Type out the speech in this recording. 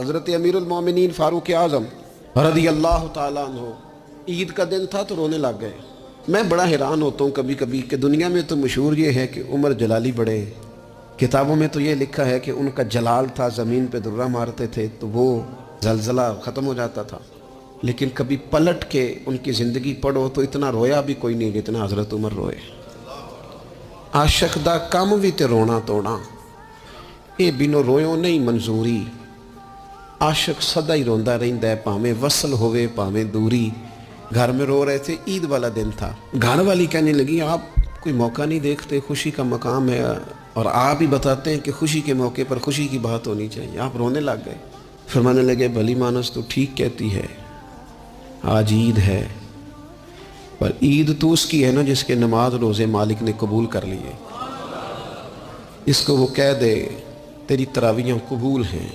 हज़रत अमीरुल मोमिनीन फ़ारूक आज़म रज़ी अल्लाह ताला अन्हु ईद का दिन था तो रोने लग गए। मैं बड़ा हैरान होता हूँ कभी कभी कि दुनिया में तो मशहूर ये है कि उमर जलाली बड़े, किताबों में तो ये लिखा है कि उनका जलाल था, ज़मीन पे दुर्रा मारते थे तो वो जलजला ख़त्म हो जाता था। लेकिन कभी पलट के उनकी ज़िंदगी पढ़ो तो इतना रोया भी कोई नहीं जितना हज़रत उमर रोए। आशक दा कम भी ते रोना तोड़ा, ये बिनो रोयो नहीं मंजूरी। आशक सदा ही रोंदा रहिंदा है, भावें वसल होवे भावें दूरी। घर में रो रहे थे, ईद वाला दिन था। घर वाली कहने लगी आप कोई मौका नहीं देखते, खुशी का मकाम है और आप ही बताते हैं कि खुशी के मौके पर खुशी की बात होनी चाहिए। आप रोने लग गए। फरमाने लगे भली मानस तो ठीक कहती है, आज ईद है, पर ईद तो उसकी है ना जिसके नमाज रोज़े मालिक ने कबूल कर लिए। इसको वो कह दे तेरी तरावियाँ कबूल हैं।